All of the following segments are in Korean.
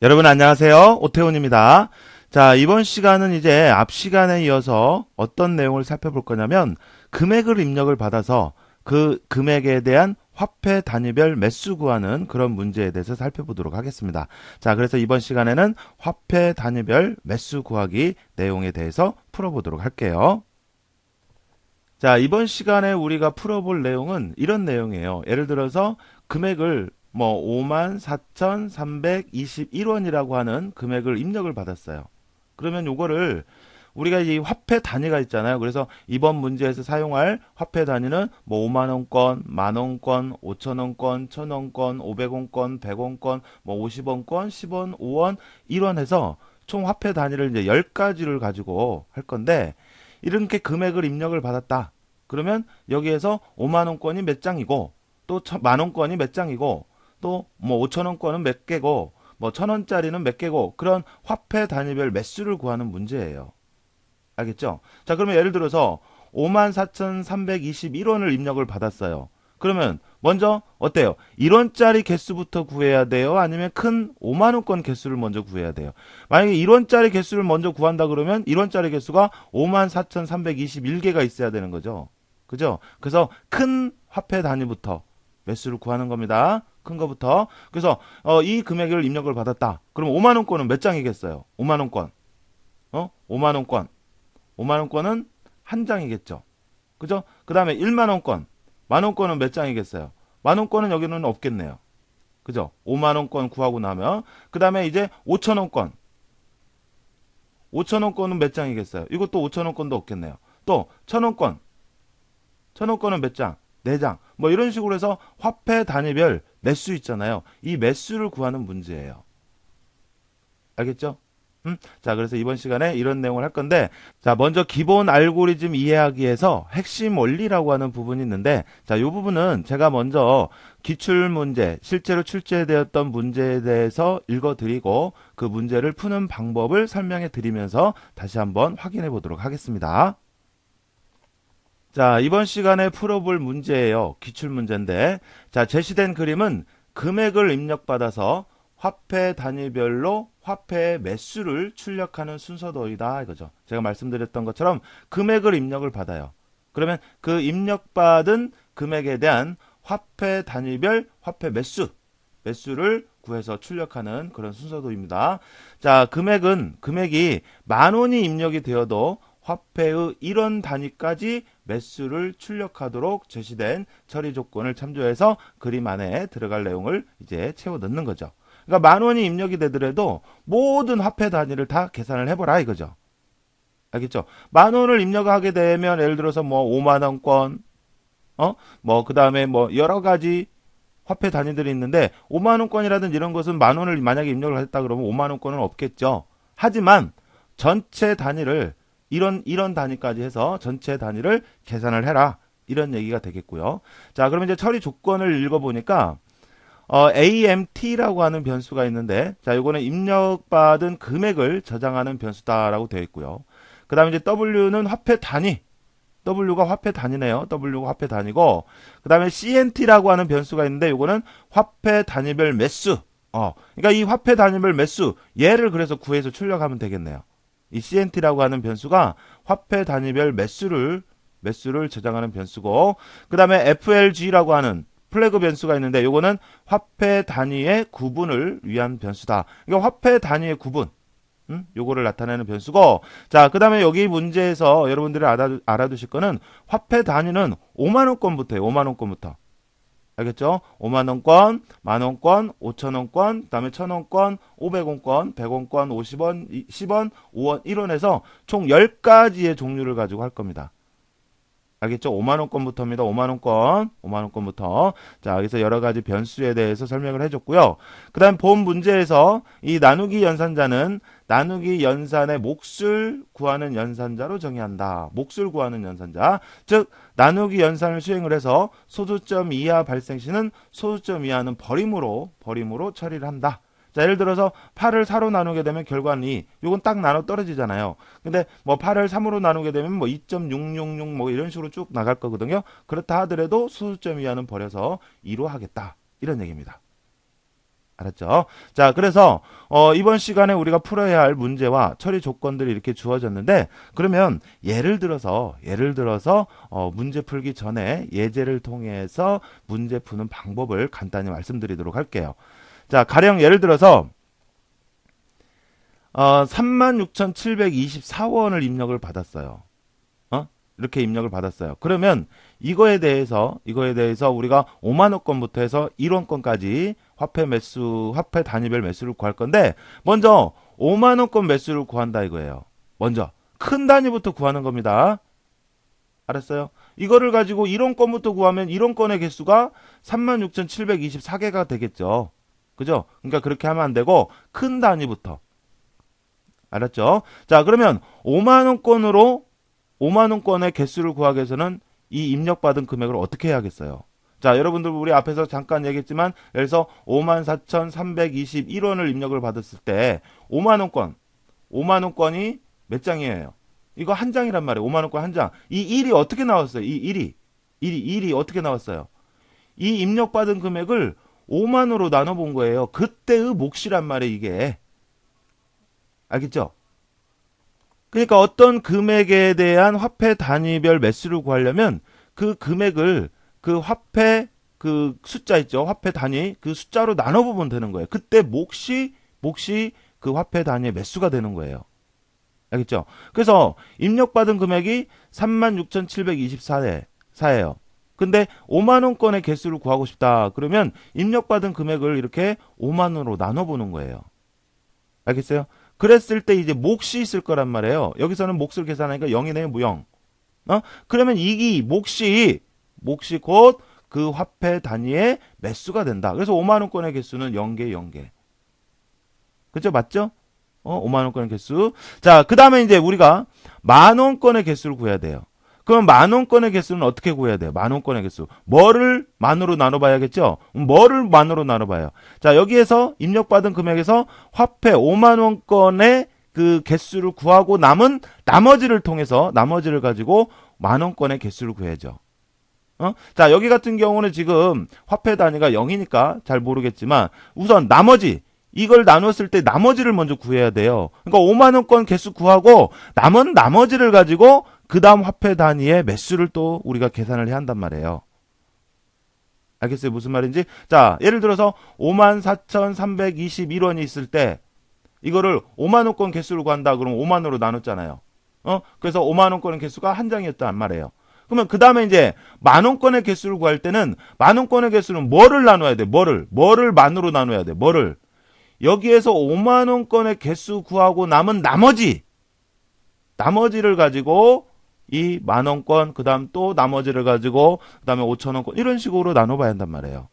여러분 안녕하세요. 오태훈입니다. 자, 이번 시간은 이제 앞 시간에 이어서 어떤 내용을 살펴볼 거냐면 금액을 입력을 받아서 그 금액에 대한 화폐 단위별 매수 구하는 그런 문제에 대해서 살펴보도록 하겠습니다. 자, 그래서 이번 시간에는 화폐 단위별 매수 구하기 내용에 대해서 풀어보도록 할게요. 자, 이번 시간에 우리가 풀어볼 내용은 이런 내용이에요. 예를 들어서 금액을 54,321원이라고 하는 금액을 입력을 받았어요. 그러면 요거를 우리가 이 화폐 단위가 있잖아요. 그래서 이번 문제에서 사용할 화폐 단위는 5만원권, 만원권, 5천원권, 1,000원권, 500원권, 100원권, 50원권, 10원, 5원, 1원 해서 총 화폐 단위를 이제 10가지를 가지고 할 건데 이렇게 금액을 입력을 받았다. 그러면 여기에서 5만원권이 몇 장이고 또 만원권이 몇 장이고 또 5천원권은 몇 개고 1,000원짜리는 몇 개고 그런 화폐 단위별 매수를 구하는 문제예요. 알겠죠? 자, 그러면 예를 들어서 54,321원을 입력을 받았어요. 그러면 먼저 어때요? 1원짜리 개수부터 구해야 돼요? 아니면 큰 5만원권 개수를 먼저 구해야 돼요? 만약에 1원짜리 개수를 먼저 구한다 그러면 1원짜리 개수가 54,321개가 있어야 되는 거죠. 그죠? 그래서 큰 화폐 단위부터 매수를 구하는 겁니다. 큰 거부터. 그래서 이 금액을 입력을 받았다. 그럼 5만원권은 몇 장이겠어요? 5만원권. 5만원권. 5만원권은 한 장이겠죠. 그죠? 그 다음에 1만원권. 만원권은 몇 장이겠어요? 만원권은 여기는 없겠네요. 그죠? 5만원권 구하고 나면. 그 다음에 이제 5천원권. 5천원권은 몇 장이겠어요? 이것도 5천원권도 없겠네요. 또, 1,000원권. 1,000원권은 몇 장? 4장. 이런 식으로 해서 화폐 단위별 매수 있잖아요. 이 매수를 구하는 문제예요. 알겠죠? 자, 그래서 이번 시간에 이런 내용을 할 건데, 자, 먼저 기본 알고리즘 이해하기에서 핵심 원리라고 하는 부분이 있는데, 자, 이 부분은 제가 먼저 기출 문제, 실제로 출제되었던 문제에 대해서 읽어드리고, 그 문제를 푸는 방법을 설명해 드리면서 다시 한번 확인해 보도록 하겠습니다. 자, 이번 시간에 풀어볼 문제예요. 기출 문제인데, 자, 제시된 그림은 금액을 입력받아서 화폐 단위별로 화폐의 매수를 출력하는 순서도이다 이거죠. 제가 말씀드렸던 것처럼 금액을 입력을 받아요. 그러면 그 입력받은 금액에 대한 화폐 단위별 화폐 매수를 구해서 출력하는 그런 순서도입니다. 자, 금액이 10,000원이 입력이 되어도 화폐의 1원 단위까지 매수를 출력하도록 제시된 처리 조건을 참조해서 그림 안에 들어갈 내용을 이제 채워 넣는 거죠. 그러니까 10,000원이 입력이 되더라도 모든 화폐 단위를 다 계산을 해보라 이거죠. 알겠죠? 10,000원을 입력하게 되면 예를 들어서 5만원권, 그 다음에 여러 가지 화폐 단위들이 있는데 5만원권이라든지 이런 것은 10,000원을 만약에 입력을 했다 그러면 5만원권은 없겠죠. 하지만 전체 단위를 이런 단위까지 해서 전체 단위를 계산을 해라. 이런 얘기가 되겠고요. 자, 그럼 이제 처리 조건을 읽어보니까 AMT라고 하는 변수가 있는데, 자, 요거는 입력받은 금액을 저장하는 변수다라고 되어 있고요. 그 다음에 이제 W는 화폐 단위. W가 화폐 단위네요. W가 화폐 단위고, 그 다음에 CNT라고 하는 변수가 있는데, 요거는 화폐 단위별 매수. 그러니까 이 화폐 단위별 매수, 얘를 그래서 구해서 출력하면 되겠네요. 이 CNT라고 하는 변수가 화폐 단위별 매수를 저장하는 변수고, 그 다음에 FLG라고 하는 플래그 변수가 있는데 요거는 화폐 단위의 구분을 위한 변수다. 그러니까 화폐 단위의 구분, 요거를 나타내는 변수고, 자, 그 다음에 여기 문제에서 여러분들이 알아두실 거는 화폐 단위는 5만원권부터예요. 5만원권부터. 알겠죠? 5만원권, 만원권, 5천원권, 그 다음에 1,000원권, 500원권, 100원권, 50원, 10원, 5원, 1원에서 총 10가지의 종류를 가지고 할 겁니다. 알겠죠? 5만원권부터입니다. 5만원권부터. 자, 여기서 여러 가지 변수에 대해서 설명을 해줬고요. 그 다음 본 문제에서 이 나누기 연산자는 나누기 연산의 몫을 구하는 연산자로 정의한다. 몫을 구하는 연산자. 즉, 나누기 연산을 수행을 해서 소수점 이하 발생 시는 소수점 이하는 버림으로 처리를 한다. 자, 예를 들어서 8을 4로 나누게 되면 결과는 2. 요건 딱 나눠 떨어지잖아요. 근데 8을 3으로 나누게 되면 2.666 이런 식으로 쭉 나갈 거거든요. 그렇다 하더라도 소수점 이하는 버려서 2로 하겠다. 이런 얘기입니다. 알았죠? 자, 그래서 이번 시간에 우리가 풀어야 할 문제와 처리 조건들이 이렇게 주어졌는데, 그러면 예를 들어서 문제 풀기 전에 예제를 통해서 문제 푸는 방법을 간단히 말씀드리도록 할게요. 자, 가령 예를 들어서 36,724원을 입력을 받았어요. 이렇게 입력을 받았어요. 그러면 이거에 대해서 우리가 5만원권부터 해서 1원권까지 화폐 단위별 매수를 구할 건데, 먼저 5만원권 매수를 구한다 이거예요. 먼저 큰 단위부터 구하는 겁니다. 알았어요? 이거를 가지고 1원권부터 구하면 1원권의 개수가 36,724개가 되겠죠. 그죠? 그러니까 그렇게 하면 안 되고 큰 단위부터. 알았죠? 자, 그러면 5만원권의 개수를 구하기 위해서는 이 입력받은 금액을 어떻게 해야겠어요? 자, 여러분들 우리 앞에서 잠깐 얘기했지만, 예를 들어서 54,321원을 입력을 받았을 때 5만원권이 몇 장이에요? 이거 한 장이란 말이에요. 5만원권 한 장. 이 1이 어떻게 나왔어요? 이 1이 어떻게 나왔어요? 이 입력받은 금액을 5만으로 나눠본 거예요. 그때의 몫이란 말이에요, 이게. 알겠죠? 그러니까 어떤 금액에 대한 화폐 단위별 매수를 구하려면 그 금액을 그 화폐 그 숫자 있죠. 화폐 단위 그 숫자로 나눠보면 되는 거예요. 그때 몫이 그 화폐 단위의 매수가 되는 거예요. 알겠죠? 그래서 입력받은 금액이 36,724예요. 근데 5만원권의 개수를 구하고 싶다. 그러면 입력받은 금액을 이렇게 5만으로 나눠보는 거예요. 알겠어요? 그랬을 때 이제 몫이 있을 거란 말이에요. 여기서는 몫을 계산하니까 0이네요, 무영. 그러면 이 몫이 곧 그 화폐 단위의 매수가 된다. 그래서 5만원권의 개수는 0개. 그죠? 맞죠? 5만원권의 개수. 자, 그 다음에 이제 우리가 만원권의 개수를 구해야 돼요. 그럼 만원권의 개수는 어떻게 구해야 돼요? 만원권의 개수. 뭐를 만으로 나눠봐야겠죠? 뭐를 만으로 나눠봐요? 자, 여기에서 입력받은 금액에서 화폐 5만원권의 그 개수를 구하고 남은 나머지를 가지고 만원권의 개수를 구해야죠. 자, 여기 같은 경우는 지금 화폐 단위가 0이니까 잘 모르겠지만, 우선 이걸 나눴을 때 나머지를 먼저 구해야 돼요. 그러니까 5만원권 개수 구하고 남은 나머지를 가지고 그 다음 화폐 단위의 매수를 또 우리가 계산을 해야 한단 말이에요. 알겠어요? 무슨 말인지? 자, 예를 들어서 54,321원이 있을 때 이거를 5만원권 개수를 구한다 그러면 5만으로 나눴잖아요. 그래서 5만원권 개수가 한 장이었단 말이에요. 그러면 그 다음에 이제 만원권의 개수를 구할 때는 만원권의 개수는 뭐를 나눠야 돼? 뭐를 만으로 나눠야 돼? 여기에서 5만원권의 개수 구하고 남은 나머지를 가지고 이 만원권, 그 다음 또 나머지를 가지고, 그 다음에 5천원권, 이런 식으로 나눠봐야 한단 말이에요.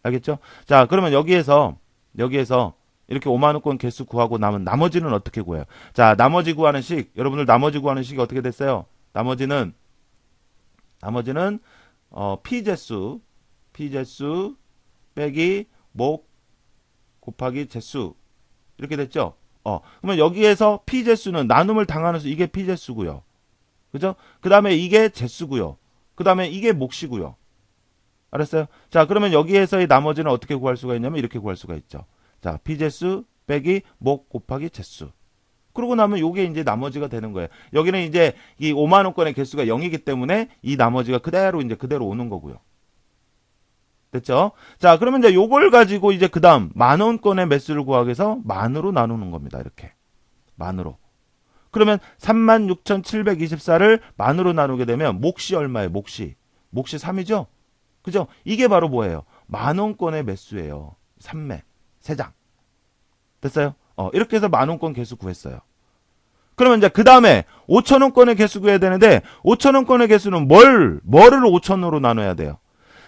알겠죠? 자, 그러면 여기에서 이렇게 5만원권 개수 구하고 남은 나머지는 어떻게 구해요? 자, 여러분들 나머지 구하는 식이 어떻게 됐어요? 나머지는 피제수 빼기 목 곱하기 제수. 이렇게 됐죠? 그러면 여기에서 피제수는 나눔을 당하는 수, 이게 피제수고요. 그죠? 그 다음에 이게 제수고요. 그 다음에 이게 몫이고요. 알았어요? 자, 그러면 여기에서의 나머지는 어떻게 구할 수가 있냐면 이렇게 구할 수가 있죠. 자, 피제수 빼기 목 곱하기 제수. 그러고 나면 요게 이제 나머지가 되는 거예요. 여기는 이제 이 5만원권의 개수가 0이기 때문에 이 나머지가 그대로 오는 거고요. 됐죠? 자, 그러면 이제 요걸 가지고 이제 그 다음 만원권의 매수를 구하기 위해서 만으로 나누는 겁니다. 이렇게. 만으로. 그러면 36,724를 만으로 나누게 되면 몫이 얼마예요? 몫이 3이죠? 그죠? 이게 바로 뭐예요? 만원권의 매수예요. 3매. 3장. 됐어요? 이렇게 해서 만원권 개수 구했어요. 그러면 이제 그 다음에 5천원권의 개수 구해야 되는데 5천원권의 개수는 뭐를 5천으로 나눠야 돼요?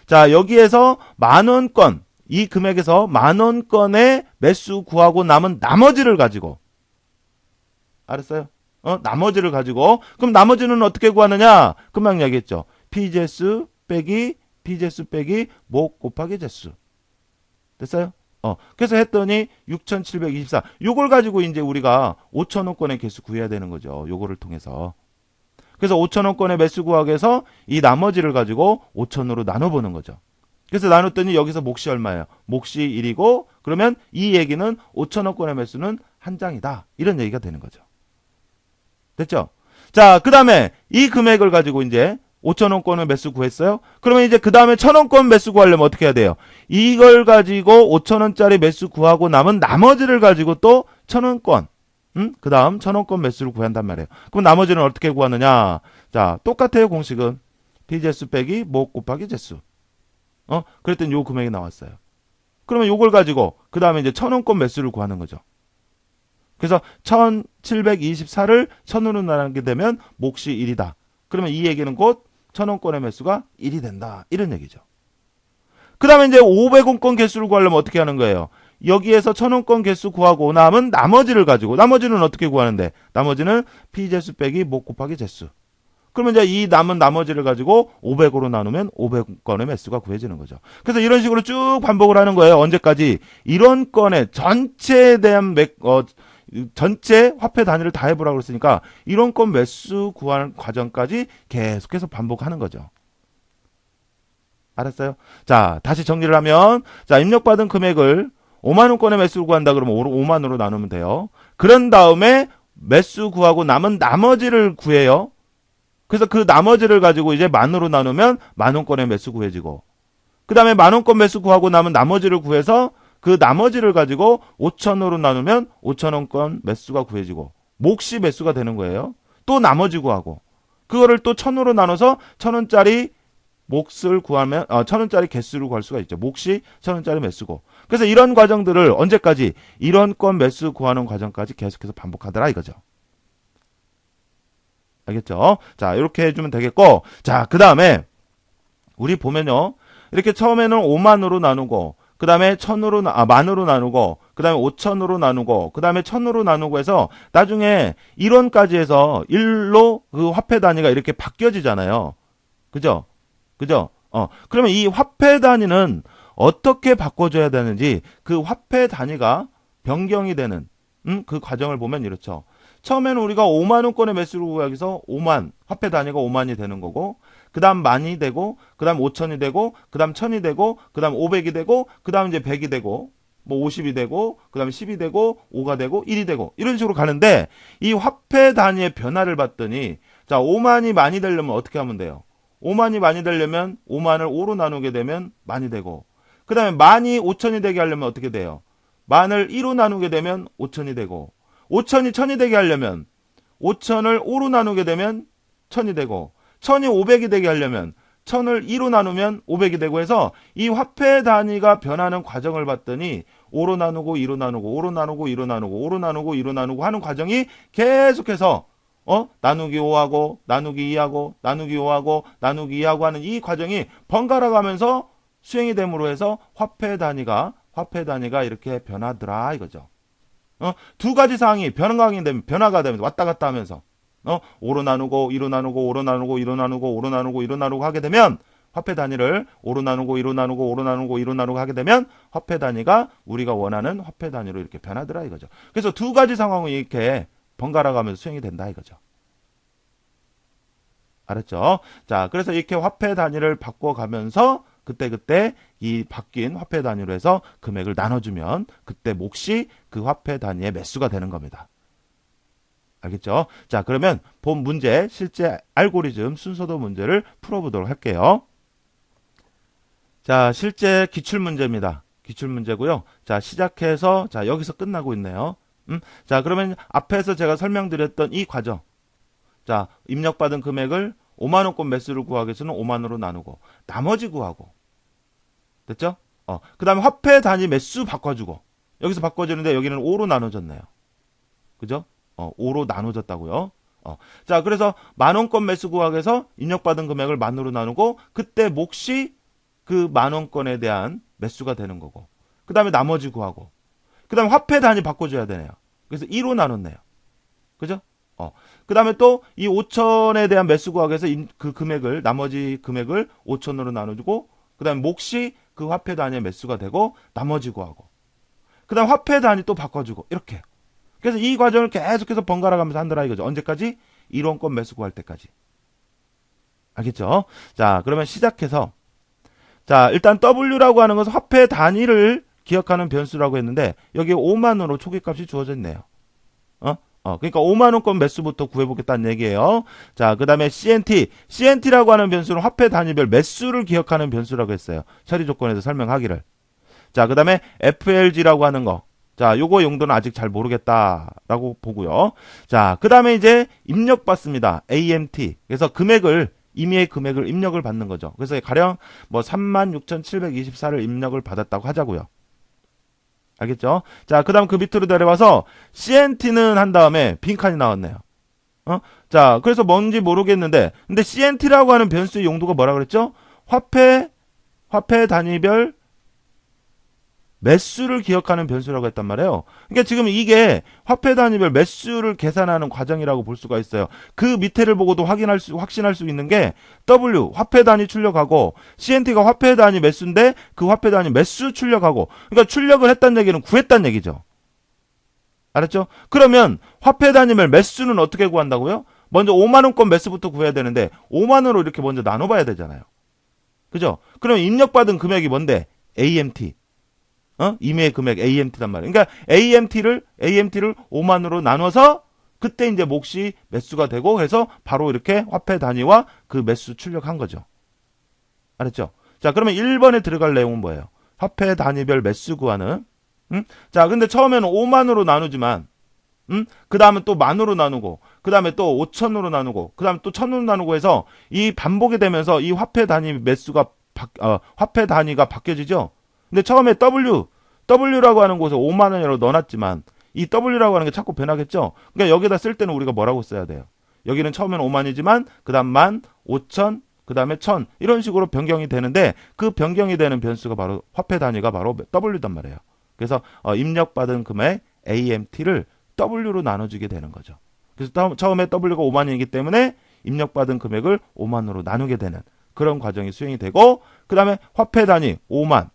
자, 여기에서 만원권, 이 금액에서 만원권의 매수 구하고 남은 나머지를 가지고. 알았어요? 나머지를 가지고. 그럼 나머지는 어떻게 구하느냐? 금방 얘기했죠. 피제수 빼기 목 곱하기 제수. 됐어요? 그래서 했더니 6,724. 요걸 가지고 이제 우리가 5천원권의 개수 구해야 되는 거죠. 요거를 통해서. 그래서 5천원권의 매수 구하기 위해서 이 나머지를 가지고 5천으로 나눠보는 거죠. 그래서 나눴더니 여기서 몫이 얼마예요? 몫이 1이고 그러면 이 얘기는 5천원권의 매수는 한 장이다. 이런 얘기가 되는 거죠. 됐죠? 자, 그 다음에 이 금액을 가지고 이제 5천원권의 매수 구했어요? 그러면 이제 그 다음에 1,000원권 매수 구하려면 어떻게 해야 돼요? 이걸 가지고 5천원짜리 매수 구하고 남은 나머지를 가지고 또 1,000원권, 그 다음 1,000원권 매수를 구한단 말이에요. 그럼 나머지는 어떻게 구하느냐? 자, 똑같아요, 공식은. P재수 빼기 목 곱하기 재수. 그랬더니 요 금액이 나왔어요. 그러면 요걸 가지고 그 다음에 이제 1,000원권 매수를 구하는 거죠. 그래서 1,724를 1,000으로 나누게 되면 몫이 1이다. 그러면 이 얘기는 곧 1,000원권의 매수가 1이 된다. 이런 얘기죠. 그 다음에 이제 500원권 개수를 구하려면 어떻게 하는 거예요? 여기에서 1,000원권 개수 구하고 남은 나머지를 가지고, 나머지는 어떻게 구하는데? 나머지는 P재수 빼기 목 곱하기 재수. 그러면 이제 이 남은 나머지를 가지고 500으로 나누면 500건의 매수가 구해지는 거죠. 그래서 이런 식으로 쭉 반복을 하는 거예요. 언제까지? 이런 건의 전체에 대한 전체 화폐 단위를 다 해보라고 그랬으니까 이런 건 매수 구하는 과정까지 계속해서 반복하는 거죠. 알았어요? 자, 다시 정리를 하면, 자, 입력받은 금액을 5만원권의 매수를 구한다 그러면 5만으로 나누면 돼요. 그런 다음에 매수 구하고 남은 나머지를 구해요. 그래서 그 나머지를 가지고 이제 만으로 나누면 만원권의 매수 구해지고, 그 다음에 만원권 매수 구하고 남은 나머지를 구해서 그 나머지를 가지고 5천으로 나누면 5천원권 매수가 구해지고, 몫이 매수가 되는 거예요. 또 나머지 구하고, 그거를 또 1,000으로 나눠서 1,000원짜리 몫을 구하면, 1,000원짜리 개수를 구할 수가 있죠. 몫이 1,000원짜리 매수고. 그래서 이런 과정들을 언제까지? 이런 건 매수 구하는 과정까지 계속해서 반복하더라 이거죠. 알겠죠? 자, 이렇게 해주면 되겠고, 자, 그 다음에 우리 보면요, 이렇게 처음에는 5만으로 나누고, 그 다음에 만으로 나누고, 그 다음에 5천으로 나누고, 그 다음에 1,000으로 나누고 해서 나중에 1원까지 해서 1로 그 화폐 단위가 이렇게 바뀌어지잖아요. 그죠? 그죠? 그러면 이 화폐 단위는 어떻게 바꿔줘야 되는지 그 화폐 단위가 변경이 되는 그 과정을 보면 이렇죠. 처음에는 우리가 5만원권의 매수를 구하기 위해서 5만, 화폐 단위가 5만이 되는 거고, 그 다음 만이 되고, 그 다음 5천이 되고, 그 다음 1,000이 되고, 그 다음 500이 되고, 그 다음 이제 100이 되고, 뭐 50이 되고, 그 다음에 10이 되고, 5가 되고, 1이 되고, 이런 식으로 가는데, 이 화폐 단위의 변화를 봤더니, 자, 5만이 많이 되려면 어떻게 하면 돼요? 5만이 많이 되려면 5만을 5로 나누게 되면 만이 되고, 그 다음에 만이 5천이 되게 하려면 어떻게 돼요? 만을 2로 나누게 되면 5천이 되고, 5천이 1,000이 되게 하려면 5천을 5로 나누게 되면 1,000이 되고, 1,000이 500이 되게 하려면 1,000을 2로 나누면 500이 되고 해서 이 화폐 단위가 변하는 과정을 봤더니 5로 나누고 2로 나누고 5로 나누고 2로 나누고 5로 나누고 2로 나누고 하는 과정이 계속해서 나누기 5하고 나누기 2하고 나누기 5하고 나누기 2하고 하는 이 과정이 번갈아 가면서 수행이 됨으로 해서 화폐 단위가 이렇게 변하더라 이거죠. 두 가지 상황이 변화가 되면 왔다 갔다 하면서 5로 나누고 2로 나누고 5로 나누고 2로 나누고 5로 나누고 2로 나누고 하게 되면 화폐 단위를 5로 나누고 2로 나누고 5로 나누고 2로 나누고 하게 되면 화폐 단위가 우리가 원하는 화폐 단위로 이렇게 변하더라 이거죠. 그래서 두 가지 상황이 이렇게 번갈아 가면서 수행이 된다 이거죠. 알았죠? 자, 그래서 이렇게 화폐 단위를 바꿔가면서 그때 이 바뀐 화폐 단위로 해서 금액을 나눠주면 그때 몫이 그 화폐 단위의 매수가 되는 겁니다. 알겠죠? 자, 그러면 본 문제, 실제 알고리즘 순서도 문제를 풀어보도록 할게요. 자, 실제 기출문제입니다. 기출문제고요. 자, 시작해서 자, 여기서 끝나고 있네요. 자, 그러면 앞에서 제가 설명드렸던 이 과정. 자, 입력받은 금액을 5만원권 매수를 구하기 위해서는 5만으로 나누고 나머지 구하고 됐죠? 그 다음에 화폐 단위 매수 바꿔주고 여기서 바꿔주는데 여기는 5로 나눠졌네요. 그죠? 5로 나눠졌다고요. 자, 그래서 만원권 매수 구하기 위해서 입력받은 금액을 만으로 나누고 그때 몫이 그 만원권에 대한 매수가 되는 거고 그 다음에 나머지 구하고 그 다음에 화폐 단위 바꿔줘야 되네요. 그래서 2로 나눴네요. 그죠? 그 다음에 또 이 5천에 대한 매수 구하기 위해서 그 금액을, 나머지 금액을 5천으로 나눠주고, 그 다음에 몫이 그 화폐 단위의 매수가 되고, 나머지 구하고, 그 다음 화폐 단위 또 바꿔주고, 이렇게. 그래서 이 과정을 계속해서 번갈아 가면서 한다라 이거죠. 언제까지? 1원권 매수 구할 때까지. 알겠죠? 자, 그러면 시작해서, 자, 일단 W라고 하는 것은 화폐 단위를 기억하는 변수라고 했는데 여기에 5만원으로 초기값이 주어져 있네요. 그러니까 5만원권 매수부터 구해보겠다는 얘기예요. 자, 그 다음에 CNT라고 하는 변수는 화폐 단위별 매수를 기억하는 변수라고 했어요. 처리 조건에서 설명하기를. 자, 그 다음에 FLG라고 하는 거. 자, 요거 용도는 아직 잘 모르겠다라고 보고요. 자, 그 다음에 이제 입력 받습니다. AMT. 그래서 임의의 금액을 입력을 받는 거죠. 그래서 가령 뭐 36,724를 입력을 받았다고 하자고요. 알겠죠? 자, 그 다음 그 밑으로 내려와서 CNT는 한 다음에 빈칸이 나왔네요. 자, 그래서 뭔지 모르겠는데, 근데 CNT라고 하는 변수의 용도가 뭐라 그랬죠? 화폐 단위별 매수를 기억하는 변수라고 했단 말이에요. 그러니까 지금 이게 화폐 단위별 매수를 계산하는 과정이라고 볼 수가 있어요. 그 밑에를 보고도 확신할 수 있는 게 W, 화폐 단위 출력하고 CNT가 화폐 단위 매수인데 그 화폐 단위 매수 출력하고 그러니까 출력을 했다는 얘기는 구했다는 얘기죠. 알았죠? 그러면 화폐 단위별 매수는 어떻게 구한다고요? 먼저 5만원권 매수부터 구해야 되는데 5만원으로 이렇게 먼저 나눠봐야 되잖아요. 그죠? 그럼 입력받은 금액이 뭔데? AMT. 임의 금액 AMT란 말이에요. 그러니까 AMT를 5만으로 나눠서 그때 이제 몫이 매수가 되고 해서 바로 이렇게 화폐 단위와 그 매수 출력한 거죠. 알았죠? 자, 그러면 1번에 들어갈 내용은 뭐예요? 화폐 단위별 매수 구하는. 자, 근데 처음에는 5만으로 나누지만 그 다음에 또 만으로 나누고 그 다음에 또 5천으로 나누고 그 다음에 또 1,000으로 나누고 해서 이 반복이 되면서 이 화폐 단위 매수가 화폐 단위가 바뀌어지죠. 근데 처음에 W라고 하는 곳에 5만원이라고 넣어놨지만 이 W라고 하는 게 자꾸 변하겠죠. 그러니까 여기다 쓸 때는 우리가 뭐라고 써야 돼요? 여기는 처음엔 5만이지만 그 다음 10,000, 5,000, 그 다음에 1,000 이런 식으로 변경이 되는데 그 변경이 되는 변수가 바로 화폐 단위가 바로 W단 말이에요. 그래서 입력받은 금액 AMT를 W로 나눠주게 되는 거죠. 그래서 처음에 W가 5만이기 때문에 입력받은 금액을 5만으로 나누게 되는 그런 과정이 수행이 되고 그 다음에 화폐 단위 5만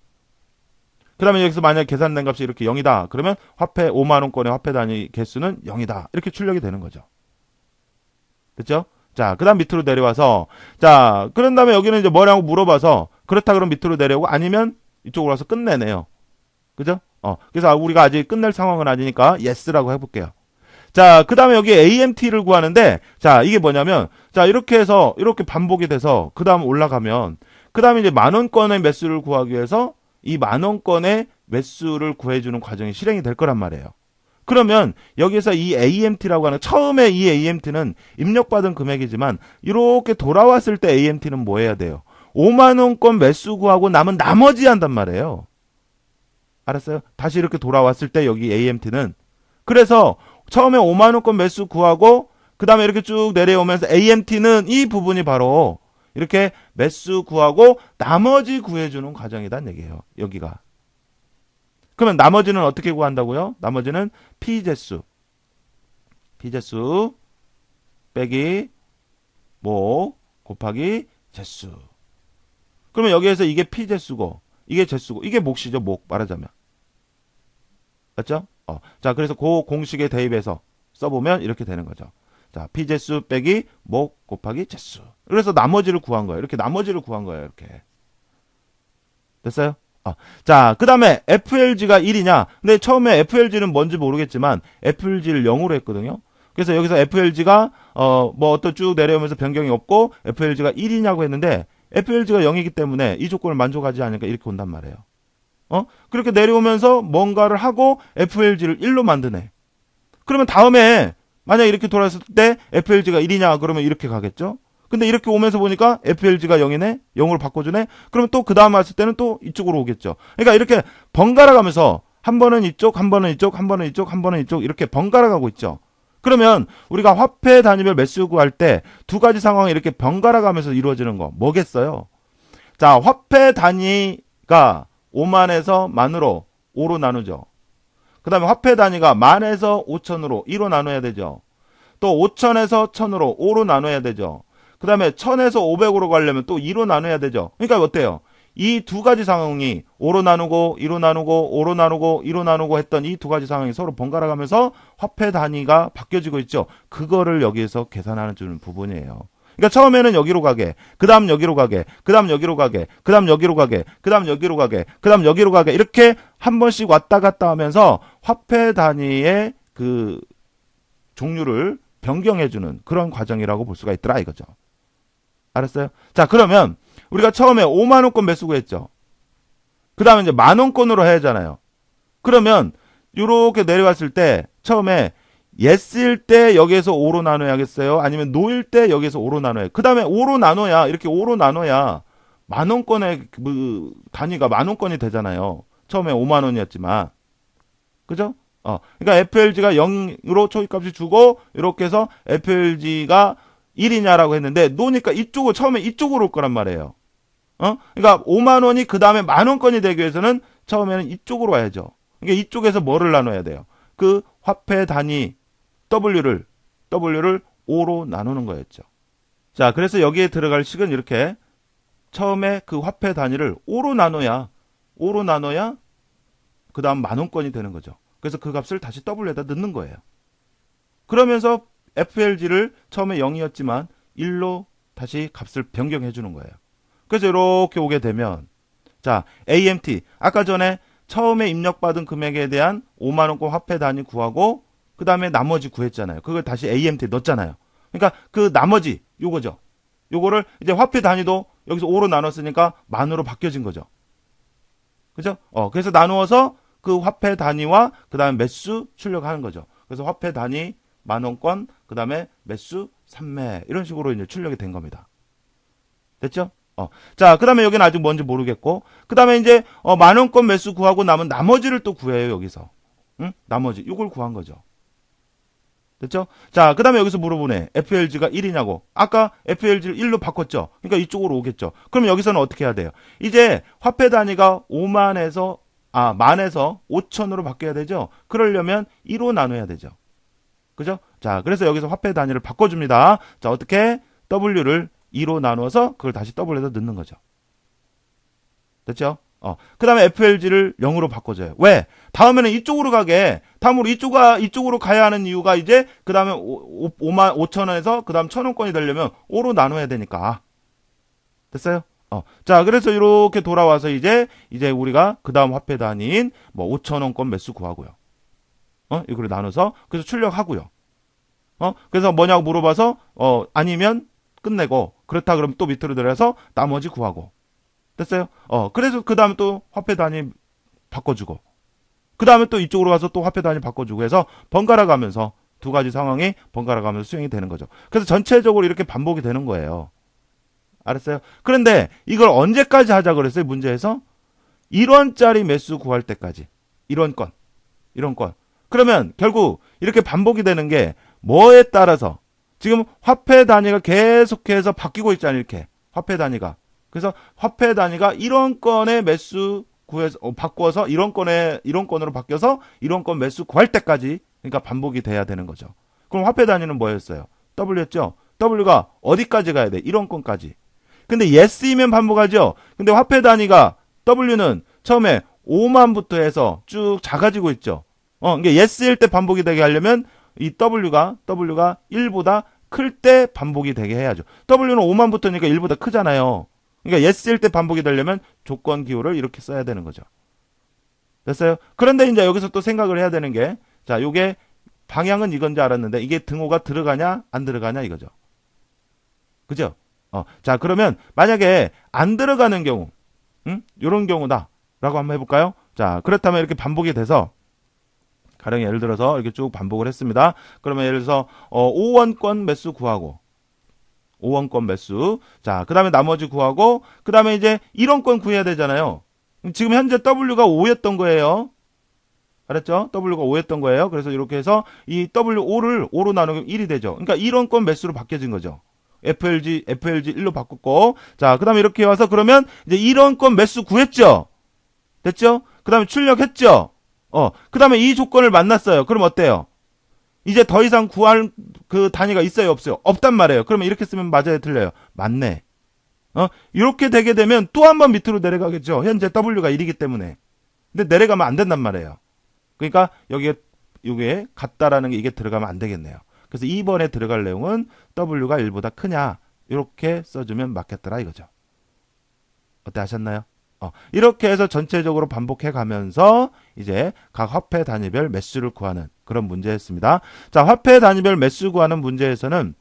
그 다음에 여기서 만약 계산된 값이 이렇게 0이다. 그러면 5만원권의 화폐 단위 개수는 0이다. 이렇게 출력이 되는 거죠. 그렇죠? 자, 그 다음 밑으로 내려와서 자, 그런 다음에 여기는 이제 뭐라고 물어봐서 그렇다 그러면 밑으로 내려오고 아니면 이쪽으로 와서 끝내네요. 그죠? 그래서 우리가 아직 끝낼 상황은 아니니까 yes라고 해볼게요. 자, 그 다음에 여기 AMT를 구하는데 자, 이게 뭐냐면 자, 이렇게 해서 이렇게 반복이 돼서 그 다음 올라가면 그 다음에 이제 만원권의 매수를 구하기 위해서 이 만원권의 매수를 구해주는 과정이 실행이 될 거란 말이에요. 그러면 여기서 이 AMT라고 하는 처음에 이 AMT는 입력받은 금액이지만 이렇게 돌아왔을 때 AMT는 뭐 해야 돼요? 5만원권 매수 구하고 남은 나머지 한단 말이에요. 알았어요? 다시 이렇게 돌아왔을 때 여기 AMT는 그래서 처음에 5만원권 매수 구하고 그 다음에 이렇게 쭉 내려오면서 AMT는 이 부분이 바로 이렇게 매수 구하고 나머지 구해주는 과정이란 얘기예요. 여기가. 그러면 나머지는 어떻게 구한다고요? 나머지는 P재수 빼기 목 곱하기 재수. 그러면 여기에서 이게 P재수고 이게 재수고 이게 몫이죠. 목 말하자면. 맞죠? 자, 그래서 그 공식에 대입해서 써보면 이렇게 되는 거죠. 자, P재수 빼기 목 곱하기 재수. 그래서 나머지를 구한 거예요. 이렇게 나머지를 구한 거예요. 이렇게. 됐어요? 자, 그 다음에 FLG가 1이냐? 근데 처음에 FLG는 뭔지 모르겠지만 FLG를 0으로 했거든요. 그래서 여기서 FLG가 뭐 어떤 쭉 내려오면서 변경이 없고 FLG가 1이냐고 했는데 FLG가 0이기 때문에 이 조건을 만족하지 않으니까 이렇게 온단 말이에요. 그렇게 내려오면서 뭔가를 하고 FLG를 1로 만드네. 그러면 다음에 만약 이렇게 돌아왔을 때 FLG가 1이냐 그러면 이렇게 가겠죠. 근데 이렇게 오면서 보니까 FLG가 0이네. 0으로 바꿔주네. 그러면 또 그 다음 왔을 때는 또 이쪽으로 오겠죠. 그러니까 이렇게 번갈아 가면서 한 번은 이쪽, 한 번은 이쪽, 한 번은 이쪽, 한 번은 이쪽 이렇게 번갈아 가고 있죠. 그러면 우리가 화폐 단위별 매수 구할 때 두 가지 상황이 이렇게 번갈아 가면서 이루어지는 거 뭐겠어요? 자, 화폐 단위가 5만에서 만으로 5로 나누죠. 그 다음에 화폐 단위가 10,000에서 5,000으로 2로 나눠야 되죠. 또 5,000에서 1,000으로 5로 나눠야 되죠. 그 다음에 1,000에서 500으로 가려면 또 2로 나눠야 되죠. 그러니까 어때요? 이 두 가지 상황이 5로 나누고 2로 나누고 5로 나누고 2로 나누고 했던 이 두 가지 상황이 서로 번갈아 가면서 화폐 단위가 바뀌어지고 있죠. 그거를 여기에서 계산하는 주는 부분이에요. 그러니까 처음에는 여기로 가게, 그 다음 여기로 가게, 그 다음 여기로 가게, 그 다음 여기로 가게, 그 다음 여기로 가게, 그 다음 여기로 가게, 이렇게 한 번씩 왔다 갔다 하면서 화폐 단위의 그 종류를 변경해주는 그런 과정이라고 볼 수가 있더라 이거죠. 알았어요? 자, 그러면 우리가 처음에 5만원권 매수 구했죠. 그 다음에 이제 만원권으로 해야 하잖아요. 그러면 이렇게 내려왔을 때 처음에 yes일 때 여기에서 5로 나눠야겠어요? 아니면 no일 때 여기에서 5로 나눠야 그 다음에 5로 나눠야 이렇게 5로 나눠야 만원권의 그 단위가 만원권이 되잖아요. 처음에 5만원이었지만 그죠? 그러니까 FLG가 0으로 초기값이 주고 이렇게 해서 FLG가 1이냐라고 했는데 노니까 이쪽으로 처음에 이쪽으로 올 거란 말이에요. 그러니까 5만 원이 그 다음에 만 원권이 되기 위해서는 처음에는 이쪽으로 와야죠. 그러니까 이쪽에서 뭐를 나눠야 돼요? 그 화폐 단위 W를 5로 나누는 거였죠. 자, 그래서 여기에 들어갈 식은 이렇게 처음에 그 화폐 단위를 5로 나눠야 그 다음 만 원권이 되는 거죠. 그래서 그 값을 다시 W에다 넣는 거예요. 그러면서 FLG를 처음에 0이었지만 1로 다시 값을 변경해 주는 거예요. 그래서 이렇게 오게 되면 자, AMT 아까 전에 처음에 입력받은 금액에 대한 5만원권 화폐 단위 구하고 그 다음에 나머지 구했잖아요. 그걸 다시 AMT 넣었잖아요. 그러니까 그 나머지 요거죠. 요거를 이제 화폐 단위도 여기서 5로 나눴으니까 만으로 바뀌어진 거죠. 그죠? 그래서 나누어서 그 화폐 단위와 그 다음에 매수 출력하는 거죠. 그래서 화폐 단위 만원권, 그 다음에 매수 3매 이런 식으로 이제 출력이 된 겁니다. 됐죠? 자, 그 다음에 여기는 아직 뭔지 모르겠고, 그 다음에 이제, 만원권 매수 구하고 남은 나머지를 또 구해요, 여기서. 응? 나머지. 이걸 구한 거죠. 됐죠? 자, 그 다음에 여기서 물어보네. FLG가 1이냐고. 아까 FLG를 1로 바꿨죠? 그러니까 이쪽으로 오겠죠? 그럼 여기서는 어떻게 해야 돼요? 이제 화폐 단위가 만에서 5천으로 바뀌어야 되죠? 그러려면 2로 나눠야 되죠. 그죠? 자, 그래서 여기서 화폐 단위를 바꿔줍니다. 자, 어떻게? W를 2로 나누어서 그걸 다시 W에다 넣는 거죠. 됐죠? 그 다음에 FLG를 0으로 바꿔줘요. 왜? 다음에는 이쪽으로 가게, 다음으로 이쪽으로 가야 하는 이유가 이제, 그 다음에 5만 5천원에서 그 다음 1,000원권이 되려면 5로 나눠야 되니까. 됐어요? 자, 그래서 이렇게 돌아와서 이제 우리가 그 다음 화폐 단위인 뭐 5,000원권 매수 구하고요. 이걸 나눠서, 그래서 출력하고요. 그래서 뭐냐고 물어봐서, 아니면 끝내고, 그렇다 그러면 또 밑으로 들어가서 나머지 구하고. 됐어요? 그래서 그 다음에 또 화폐 단위 바꿔주고. 그 다음에 또 이쪽으로 가서 또 화폐 단위 바꿔주고 해서 번갈아 가면서 두 가지 상황이 번갈아 가면서 수행이 되는 거죠. 그래서 전체적으로 이렇게 반복이 되는 거예요. 알았어요? 그런데 이걸 언제까지 하자 그랬어요? 문제에서 1원짜리 매수 구할 때까지. 1원권. 그러면 결국 이렇게 반복이 되는 게 뭐에 따라서 지금 화폐 단위가 계속해서 바뀌고 있잖아요. 이렇게 화폐 단위가. 그래서 화폐 단위가 1원권의 매수 구해서 바꿔서 1원권으로 바뀌어서 1원권 매수 구할 때까지 그러니까 반복이 돼야 되는 거죠. 그럼 화폐 단위는 뭐였어요? W였죠. W가 어디까지 가야 돼? 1원권까지. 근데 yes이면 반복하죠. 근데 화폐 단위가 W는 처음에 5만부터 해서 쭉 작아지고 있죠. 그러니까 yes일 때 반복이 되게 하려면 이 W가 1보다 클 때 반복이 되게 해야죠. W는 5만부터니까 1보다 크잖아요. 그러니까 yes일 때 반복이 되려면 조건 기호를 이렇게 써야 되는 거죠. 됐어요? 그런데 이제 여기서 또 생각을 해야 되는 게, 자, 요게 방향은 이건지 알았는데 이게 등호가 들어가냐 안 들어가냐 이거죠. 그죠? 자, 그러면 만약에 안 들어가는 경우, 요런 경우다 라고 한번 해볼까요? 자, 그렇다면 이렇게 반복이 돼서 가령 예를 들어서 이렇게 쭉 반복을 했습니다. 그러면 예를 들어서 5원권 매수 구하고 5원권 매수. 자, 그 다음에 나머지 구하고 그 다음에 이제 1원권 구해야 되잖아요. 지금 현재 W가 5였던 거예요. 알았죠? W가 5였던 거예요. 그래서 이렇게 해서 이 W5를 5로 나누면 1이 되죠. 그러니까 1원권 매수로 바뀌어진 거죠. FLG 1로 바꿨고. 자, 그 다음에 이렇게 와서 그러면 이제 1원권 매수 구했죠? 됐죠? 그 다음에 출력했죠? 그 다음에 이 조건을 만났어요. 그럼 어때요? 이제 더 이상 구할 그 단위가 있어요, 없어요? 없단 말이에요. 그러면 이렇게 쓰면 맞아요, 틀려요? 맞네. 이렇게 되게 되면 또 한 번 밑으로 내려가겠죠. 현재 W가 1이기 때문에. 근데 내려가면 안 된단 말이에요. 그러니까 여기에 같다라는 게 이게 들어가면 안 되겠네요. 그래서 2번에 들어갈 내용은 W가 1보다 크냐 이렇게 써주면 맞겠더라 이거죠. 어때 하셨나요? 이렇게 해서 전체적으로 반복해 가면서 이제 각 화폐 단위별 매수를 구하는 그런 문제였습니다. 자, 화폐 단위별 매수 구하는 문제에서는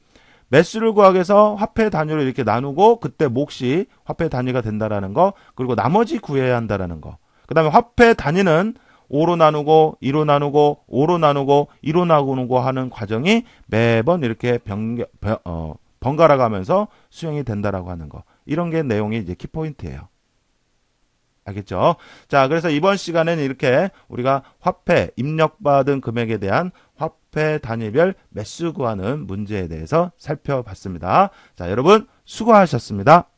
매수를 구하기 위해서 화폐 단위로 이렇게 나누고 그때 몫이 화폐 단위가 된다라는 거, 그리고 나머지 구해야 한다라는 거. 그 다음에 화폐 단위는 5로 나누고 2로 나누고 5로 나누고 2로 나누고 하는 과정이 매번 이렇게 번갈아 가면서 수행이 된다라고 하는 거. 이런 게 내용이 이제 키포인트예요. 알겠죠? 자, 그래서 이번 시간에는 이렇게 우리가 화폐, 입력받은 금액에 대한 화폐 단위별 매수 구하는 문제에 대해서 살펴봤습니다. 자, 여러분 수고하셨습니다.